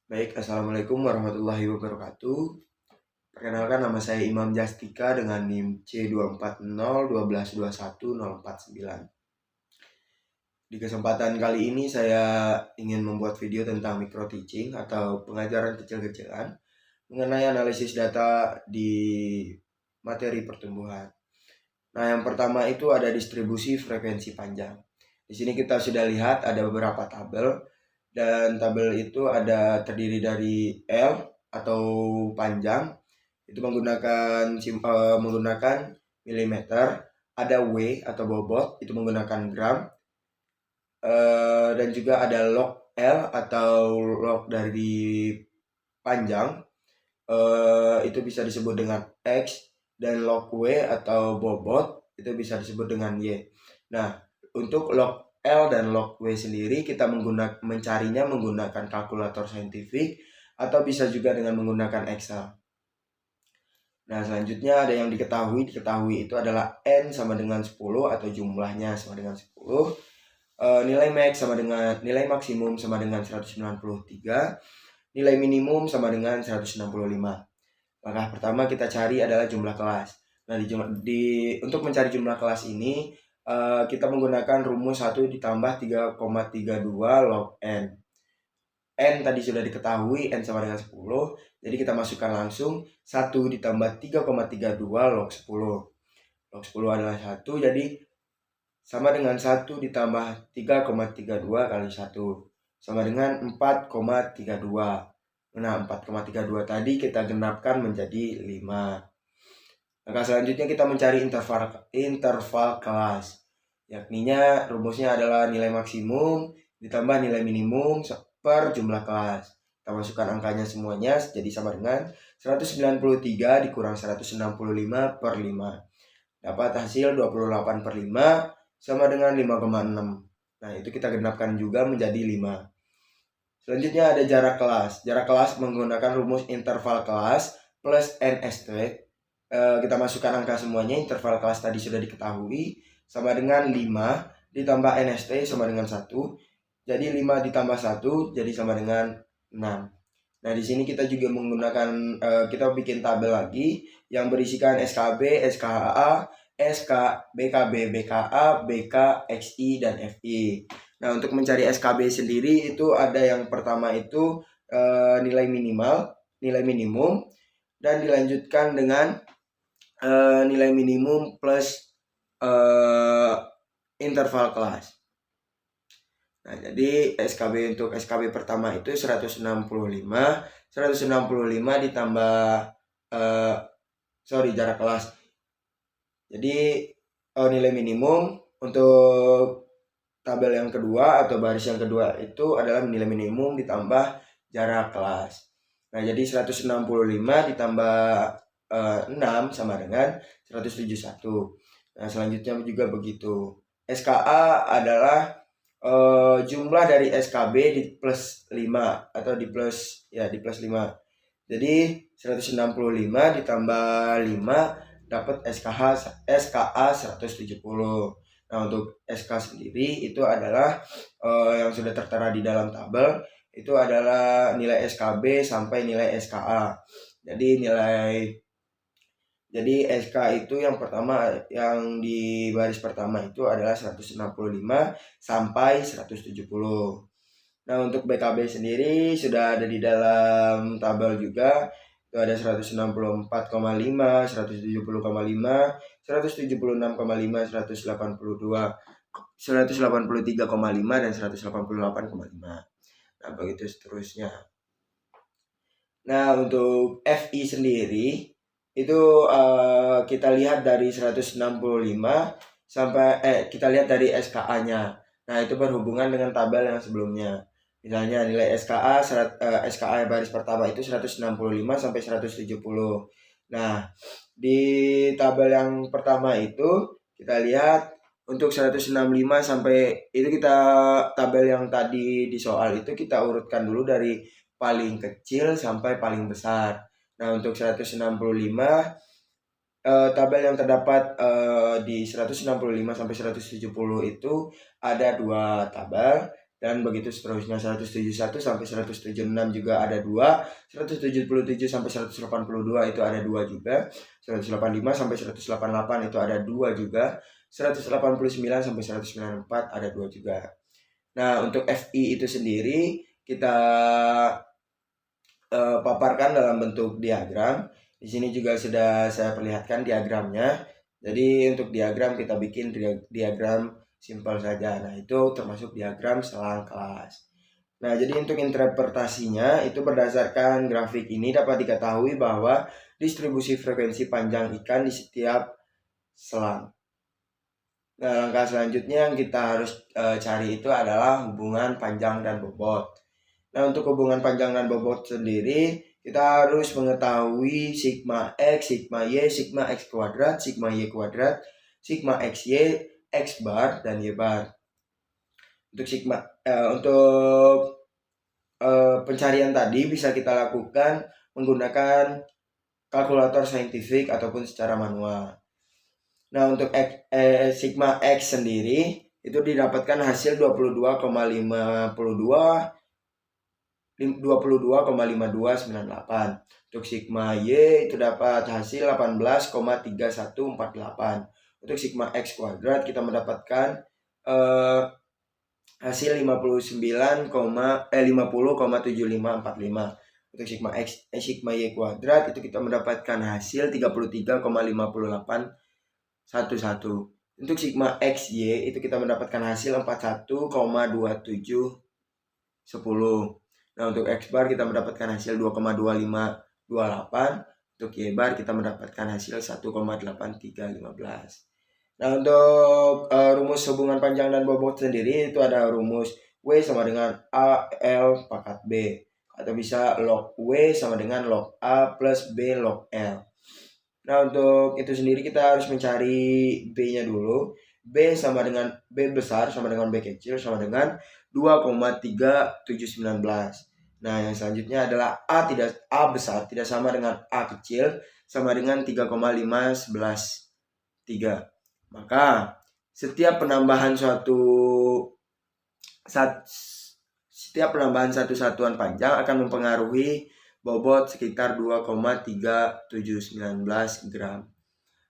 Baik, Assalamualaikum warahmatullahi wabarakatuh. Perkenalkan, nama saya Imam Jastika dengan NIM C240122104 Di kesempatan kali ini saya ingin membuat video tentang micro teaching atau pengajaran kecil-kecilan mengenai analisis data di materi pertumbuhan. Nah, yang pertama itu ada distribusi frekuensi panjang. Di sini kita sudah lihat ada beberapa tabel, dan tabel itu ada terdiri dari L atau panjang, itu menggunakan milimeter, ada W atau bobot, itu menggunakan gram, dan juga ada log L atau log dari panjang, itu bisa disebut dengan X, dan log W atau bobot itu bisa disebut dengan Y. Nah, untuk log L dan log W sendiri kita mencarinya menggunakan kalkulator saintifik atau bisa juga dengan menggunakan Excel. Nah, selanjutnya ada yang diketahui itu adalah N sama dengan 10 atau jumlahnya sama dengan 10. Nilai max sama dengan nilai maksimum sama dengan 193, nilai minimum sama dengan 165. Langkah pertama kita cari adalah jumlah kelas. Nah, untuk mencari jumlah kelas ini kita menggunakan rumus 1 ditambah 3,32 log N. N tadi sudah diketahui, N sama dengan 10. Jadi kita masukkan langsung 1 ditambah 3,32 log 10. Log 10 adalah 1, jadi sama dengan 1 ditambah 3,32 kali 1. Sama dengan 4,32. Nah, 4,32 tadi kita genapkan menjadi 5. Langkah selanjutnya kita mencari interval kelas. Yakninya rumusnya adalah nilai maksimum ditambah nilai minimum per jumlah kelas. Kita masukkan angkanya semuanya, jadi sama dengan 193 dikurang 165 per 5. Dapat hasil 28 per 5 sama dengan 5,6. Nah, itu kita genapkan juga menjadi 5. Selanjutnya ada jarak kelas. Jarak kelas menggunakan rumus interval kelas plus NST. Kita masukkan angka semuanya, interval kelas tadi sudah diketahui, sama dengan 5 ditambah NST sama dengan 1. Jadi 5 ditambah 1 jadi sama dengan 6. Nah, di sini kita juga menggunakan kita bikin tabel lagi yang berisikan SKB, SKA, SK, BKB, BKA, BK, XI, dan FI. Nah, untuk mencari SKB sendiri itu ada yang pertama itu nilai minimal, nilai minimum, dan dilanjutkan dengan nilai minimum plus interval kelas. Nah, jadi untuk SKB pertama itu 165 ditambah jarak kelas. Jadi nilai minimum untuk tabel yang kedua atau baris yang kedua itu adalah nilai minimum ditambah jarak kelas. Nah, jadi 165 ditambah 6 sama dengan 171. Nah, selanjutnya juga begitu. SKA adalah jumlah dari SKB di plus 5 atau di plus 5. Jadi 165 ditambah 5 dapat SKA 170. Nah, untuk SK sendiri itu adalah yang sudah tertera di dalam tabel, itu adalah nilai SKB sampai nilai SKA. Jadi SK itu yang pertama, yang di baris pertama itu adalah 165 sampai 170. Nah, untuk BKB sendiri sudah ada di dalam tabel juga. Itu ada 164,5, 170,5, 176,5, 182, 183,5, dan 188,5. Nah, begitu seterusnya. Nah, untuk FI sendiri itu kita lihat dari 165 sampai kita lihat dari SKA-nya. Nah, itu berhubungan dengan tabel yang sebelumnya. Misalnya nilai SKA baris pertama itu 165 sampai 170. Nah, di tabel yang pertama itu kita lihat untuk 165 sampai itu tabel yang tadi di soal itu kita urutkan dulu dari paling kecil sampai paling besar. Nah, untuk 165 tabel yang terdapat di 165 sampai 170 itu ada 2 tabel. dan begitu seterusnya. 171 sampai 176 juga ada 2, 177 sampai 182 itu ada 2 juga, 185 sampai 188 itu ada 2 juga, 189 sampai 194 ada 2 juga. Nah, untuk FI itu sendiri kita paparkan dalam bentuk diagram. Di sini juga sudah saya perlihatkan diagramnya. Jadi untuk diagram kita bikin diagram simpel saja. Nah, itu termasuk diagram selang kelas. Nah, jadi untuk interpretasinya itu berdasarkan grafik ini dapat diketahui bahwa distribusi frekuensi panjang ikan di setiap selang. Nah, langkah selanjutnya yang kita harus cari itu adalah hubungan panjang dan bobot. Nah, untuk hubungan panjang dan bobot sendiri, kita harus mengetahui sigma X, sigma Y, sigma X kuadrat, sigma Y kuadrat, sigma XY, X bar, dan Y bar. Untuk pencarian tadi bisa kita lakukan menggunakan kalkulator saintifik ataupun secara manual. Nah, untuk sigma X sendiri itu didapatkan hasil 22,5298. Untuk sigma Y itu dapat hasil 18,3148. Untuk sigma X kuadrat kita mendapatkan hasil 50,7545. Untuk sigma sigma Y kuadrat itu kita mendapatkan hasil 33,5811. Untuk sigma XY itu kita mendapatkan hasil 41,2710. Nah, untuk X bar kita mendapatkan hasil 2,2528. Untuk Y bar kita mendapatkan hasil 1,8315. Nah, untuk rumus hubungan panjang dan bobot sendiri itu ada rumus W sama dengan AL pangkat B, atau bisa log W sama dengan log A plus B log L. Nah, untuk itu sendiri kita harus mencari B-nya dulu. B besar sama dengan B kecil sama dengan 2,3719. Nah, yang selanjutnya adalah A besar tidak sama dengan A kecil sama dengan 3,511,3. Maka setiap penambahan satu satuan panjang akan mempengaruhi bobot sekitar 2,3719 gram.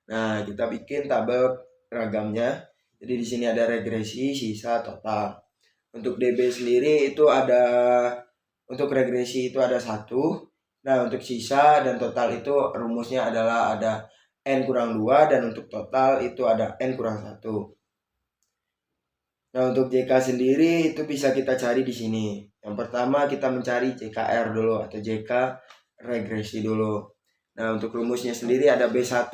Nah, kita bikin tabel ragamnya. Jadi di sini ada regresi, sisa, total. Untuk DB sendiri itu untuk regresi itu ada 1. Nah, untuk sisa dan total itu rumusnya adalah ada N kurang 2, dan untuk total itu ada N kurang 1. Nah, untuk JK sendiri itu bisa kita cari di sini. Yang pertama kita mencari JKR dulu atau JK regresi dulu. Nah, untuk rumusnya sendiri ada B1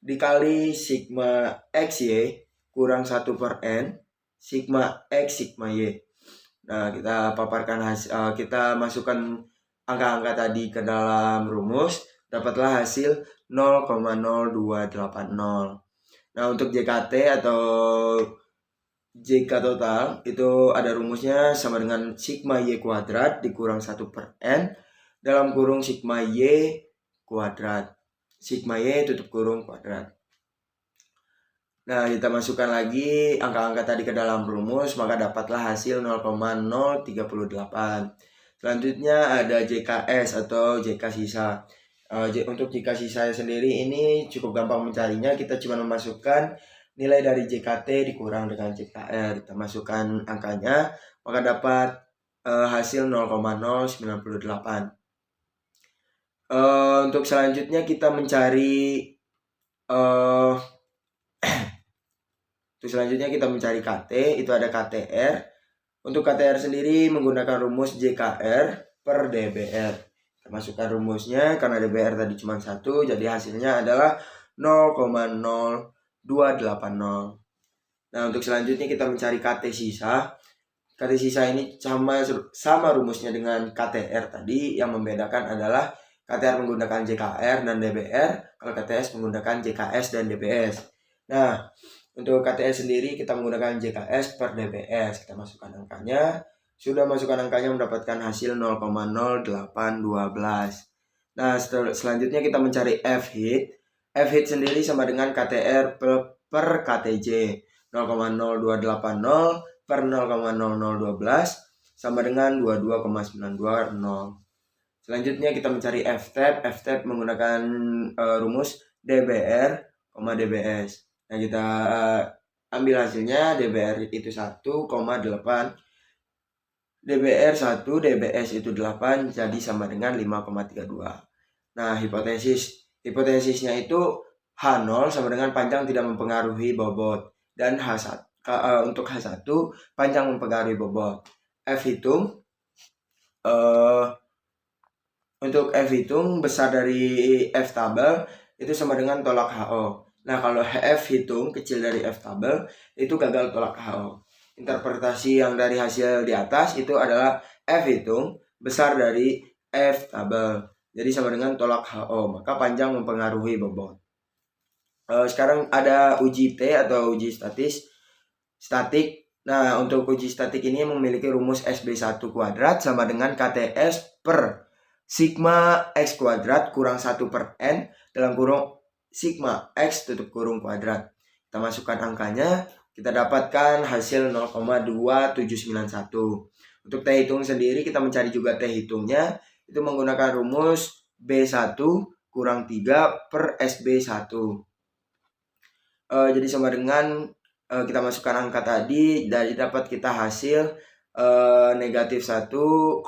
dikali sigma XY kurang 1 per N sigma X sigma Y. Nah, kita paparkan kita masukkan angka-angka tadi ke dalam rumus, dapatlah hasil 0,0280. Nah, untuk JKT atau JK total itu ada rumusnya sama dengan sigma Y kuadrat dikurang 1 per N dalam kurung sigma Y kuadrat. Sigma Y tutup kurung kuadrat. Nah, kita masukkan lagi angka-angka tadi ke dalam rumus, maka dapatlah hasil 0,038. Selanjutnya ada JKS atau JK sisa. Untuk JK sisa sendiri ini cukup gampang mencarinya. Kita cuma memasukkan nilai dari JKT dikurang dengan JKR, kita masukkan angkanya, maka dapat hasil 0,098. Untuk selanjutnya kita mencari KT, itu ada KTR. Untuk KTR sendiri menggunakan rumus JKR per DBR. Kita masukkan rumusnya, karena DBR tadi cuma 1, jadi hasilnya adalah 0,0280. Nah, untuk selanjutnya kita mencari KT sisa. KT sisa ini sama rumusnya dengan KTR tadi. Yang membedakan adalah KTR menggunakan JKR dan DBR, kalau KTS menggunakan JKS dan DBS. Nah, untuk KTS sendiri kita menggunakan JKS per DBS. Kita masukkan angkanya. Sudah masukkan angkanya mendapatkan hasil 0,0812. Nah, selanjutnya kita mencari F hit. F hit sendiri sama dengan KTR per KTJ. 0,0280 per 0,0012 sama dengan 22,920. Selanjutnya kita mencari f-tab. F-tab menggunakan rumus DBR, DBS. Nah, kita ambil hasilnya. DBR itu 1,8, DBR 1, DBS itu 8, jadi sama dengan 5,32. Nah, hipotesisnya itu H0 sama dengan panjang tidak mempengaruhi bobot, dan untuk H1 panjang mempengaruhi bobot. Untuk F hitung besar dari F tabel itu sama dengan tolak HO. Nah, kalau F hitung kecil dari F tabel itu gagal tolak HO. Interpretasi yang dari hasil di atas itu adalah F hitung besar dari F tabel, jadi sama dengan tolak HO, maka panjang mempengaruhi bobot. Sekarang ada uji T atau uji statik. Nah, untuk uji statik ini memiliki rumus SB1 kuadrat sama dengan KTS per sigma X kuadrat kurang 1 per N dalam kurung sigma X tutup kurung kuadrat. Kita masukkan angkanya, kita dapatkan hasil 0,2791. Untuk T hitung sendiri kita mencari juga T hitungnya, itu menggunakan rumus B1 kurang 3 per SB1. Jadi sama dengan kita masukkan angka tadi, dari dapat kita hasil negatif 1,1902.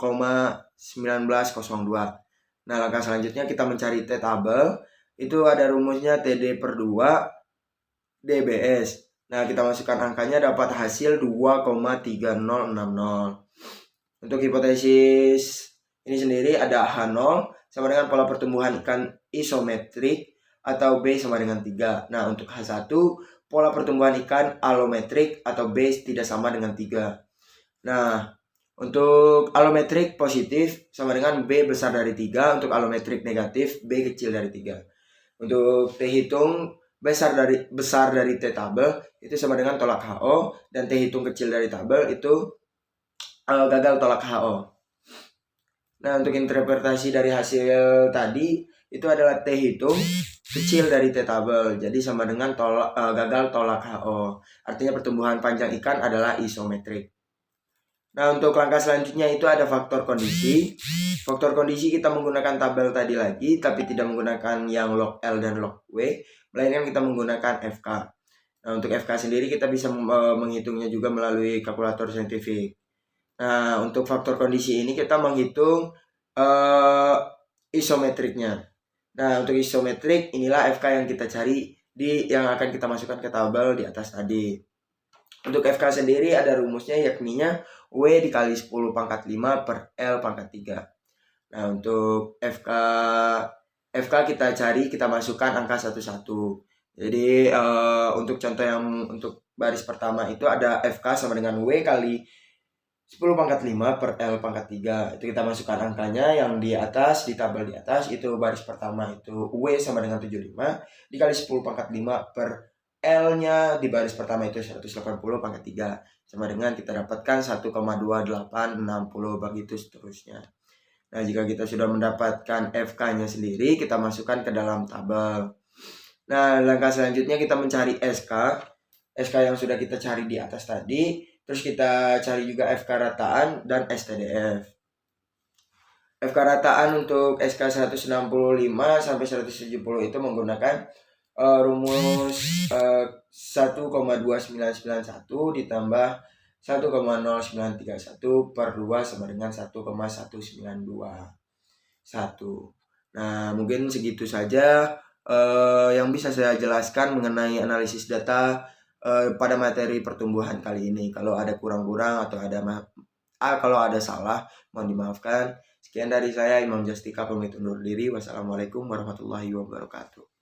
Nah, langkah selanjutnya kita mencari T tabel. Itu ada rumusnya TD per 2 DBS. Nah, kita masukkan angkanya, dapat hasil 2,3060. Untuk hipotesis ini sendiri ada H0 sama dengan pola pertumbuhan ikan isometrik atau B sama dengan 3. Nah, untuk H1 pola pertumbuhan ikan alometrik atau B tidak sama dengan 3. Nah, untuk alometrik positif sama dengan B besar dari 3, untuk alometrik negatif B kecil dari 3. Untuk T hitung besar dari T tabel itu sama dengan tolak HO, dan T hitung kecil dari tabel itu gagal tolak HO. Nah, untuk interpretasi dari hasil tadi itu adalah T hitung kecil dari T tabel, jadi sama dengan gagal tolak HO. Artinya pertumbuhan panjang ikan adalah isometrik. Nah, untuk langkah selanjutnya itu ada faktor kondisi. Faktor kondisi kita menggunakan tabel tadi lagi, tapi tidak menggunakan yang log L dan log W, melainkan kita menggunakan FK. Nah, untuk FK sendiri kita bisa menghitungnya juga melalui kalkulator saintifik. Nah, untuk faktor kondisi ini kita menghitung isometriknya. Nah, untuk isometrik inilah FK yang kita cari yang akan kita masukkan ke tabel di atas tadi. Untuk FK sendiri ada rumusnya, yakninya W dikali 10 pangkat 5 per L pangkat 3. Nah, untuk FK kita masukkan angka satu-satu. Jadi untuk contoh yang untuk baris pertama itu ada FK sama dengan W kali 10 pangkat 5 per L pangkat 3. Itu kita masukkan angkanya yang di atas, di tabel di atas. Itu baris pertama itu W sama dengan 75 dikali 10 pangkat 5 per L-nya di baris pertama itu 180 pangkat 3. Sama dengan kita dapatkan 1,2860, begitu seterusnya. Nah, jika kita sudah mendapatkan FK-nya sendiri, kita masukkan ke dalam tabel. Nah, langkah selanjutnya kita mencari SK yang sudah kita cari di atas tadi. Terus kita cari juga FK rataan dan STDF. FK rataan untuk SK 165 sampai 170 itu menggunakan rumus 1,2991 ditambah 1,0931 per 2 sama dengan 1,1921. Nah, mungkin segitu saja yang bisa saya jelaskan mengenai analisis data pada materi pertumbuhan kali ini. Kalau ada kurang-kurang atau kalau ada salah, mohon dimaafkan. Sekian dari saya, Imam Justika, pamit undur diri. Wassalamualaikum warahmatullahi wabarakatuh.